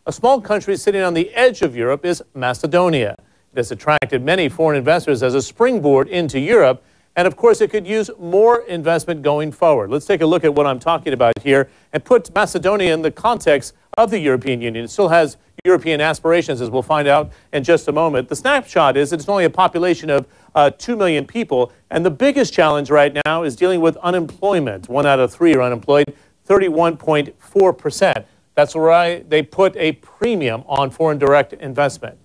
A small country sitting on the edge of Europe is Macedonia. It has attracted many foreign investors as a springboard into Europe, and of course it could use more investment going forward. Let's take a look at what I'm talking about here and put Macedonia in the context of the European Union. It still has European aspirations, as we'll find out in just a moment. The snapshot is that it's only a population of 2 million people, and the biggest challenge right now is dealing with unemployment. 1 out of 3 are unemployed, 31.4%. That's why they put a premium on foreign direct investment.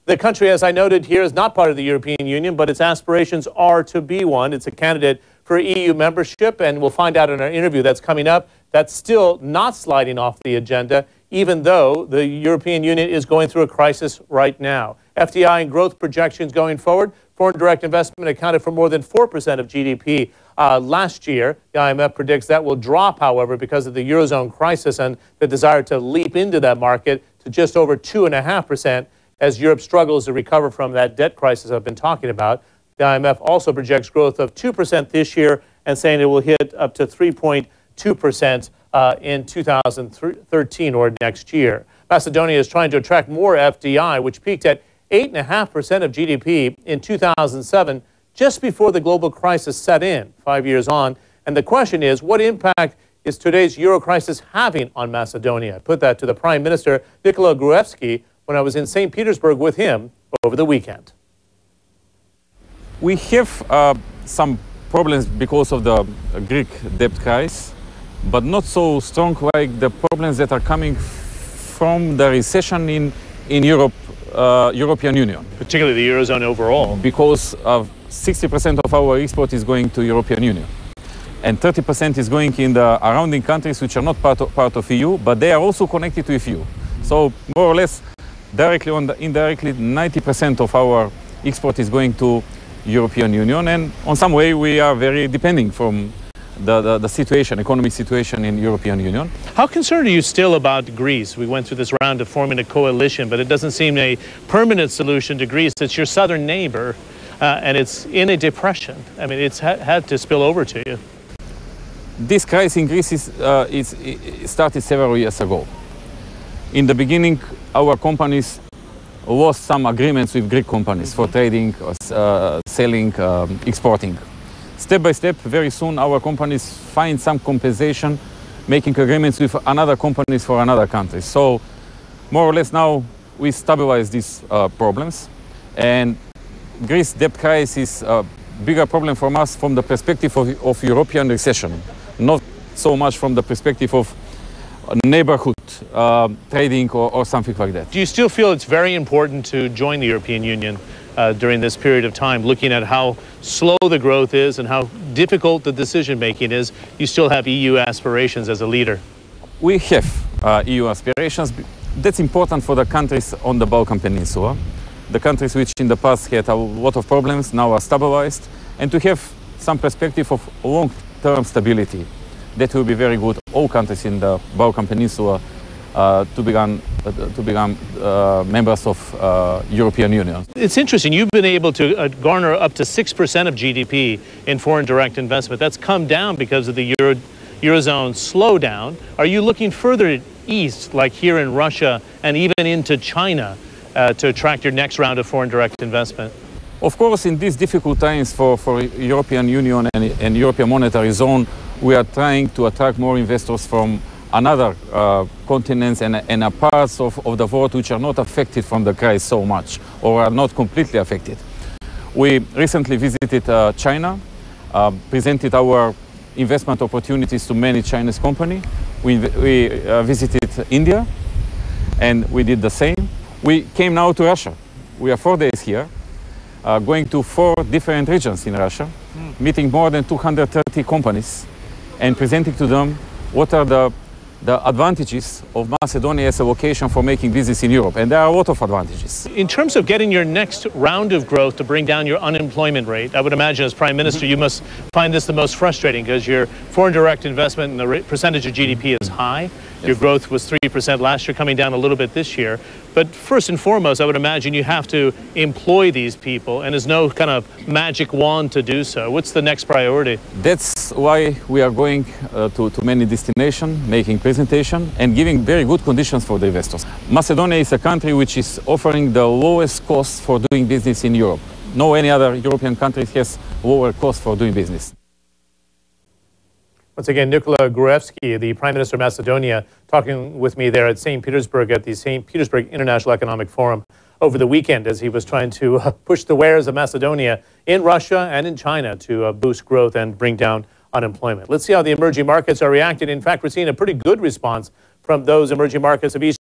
The country, as I noted here, is not part of the European Union, but its aspirations are to be one. It's a candidate for EU membership, and we'll find out in our interview that's coming up, that's still not sliding off the agenda, even though the European Union is going through a crisis right now. FDI and growth projections going forward, foreign direct investment accounted for more than 4% of GDP last year. The IMF predicts that will drop, however, because of the Eurozone crisis and the desire to leap into that market to just over 2.5%. as Europe struggles to recover from that debt crisis I've been talking about. The IMF also projects growth of 2% this year and saying it will hit up to 3.2% in 2013 or next year. Macedonia is trying to attract more FDI, which peaked at 8.5% of GDP in 2007, just before the global crisis set in 5 years on. And the question is, what impact is today's Euro crisis having on Macedonia? I put that to the Prime Minister, Nikола Груевски, when I was in St. Petersburg with him over the weekend. We have some problems because of the Greek debt crisis, but not so strong like the problems that are coming from the recession in Europe, European Union. Particularly the Eurozone overall. Because 60% of our export is going to European Union. And 30% is going in the surrounding countries which are not part of EU, but they are also connected to EU. So more or less, directly or indirectly, 90% of our export is going to European Union, and on some way we are very depending from the situation, economic situation in European Union. How concerned are you still about Greece? We went through this round of forming a coalition, but it doesn't seem a permanent solution to Greece. It's your southern neighbor, and it's in a depression. I mean, it's had to spill over to you. This crisis in Greece it started several years ago. In the beginning, our companies lost some agreements with Greek companies for trading, selling, exporting. Step by step, very soon our companies find some compensation, making agreements with another companies for another country. So more or less now we stabilize these problems, and Greece debt crisis is a bigger problem for us from the perspective of European recession, not so much from the perspective of neighborhood trading or something like that. Do you still feel it's very important to join the European Union during this period of time, looking at how slow the growth is and how difficult the decision making is? You still have EU aspirations as a leader. We have EU aspirations. That's important for the countries on the Balkan Peninsula. The countries which in the past had a lot of problems now are stabilized, and to have some perspective of long-term stability. That will be very good. All countries in the Balkan Peninsula to become members of European Union. It's interesting. You've been able to garner up to 6% of GDP in foreign direct investment. That's come down because of the Eurozone slowdown. Are you looking further east, like here in Russia and even into China, to attract your next round of foreign direct investment? Of course, in these difficult times for European Union and European Monetary Zone, we are trying to attract more investors from another continents and parts of the world which are not affected from the crisis so much or are not completely affected. We recently visited China, presented our investment opportunities to many Chinese companies. We visited India, and we did the same. We came now to Russia. We are 4 days here, going to 4 different regions in Russia, meeting more than 230 companies and presenting to them what are the advantages of Macedonia as a location for making business in Europe. And there are a lot of advantages. In terms of getting your next round of growth to bring down your unemployment rate, I would imagine as Prime Minister you must find this the most frustrating, because your foreign direct investment and the percentage of GDP is high. Your growth was 3% last year, coming down a little bit this year. But first and foremost, I would imagine you have to employ these people, and there's no kind of magic wand to do so. What's the next priority? That's why we are going to many destinations, making presentation and giving very good conditions for the investors. Macedonia is a country which is offering the lowest cost for doing business in Europe. No any other European country has lower cost for doing business. Once again, Nikола Груевски, the Prime Minister of Macedonia, talking with me there at St. Petersburg at the St. Petersburg International Economic Forum over the weekend as he was trying to push the wares of Macedonia in Russia and in China to boost growth and bring down unemployment. Let's see how the emerging markets are reacting. In fact, we're seeing a pretty good response from those emerging markets of East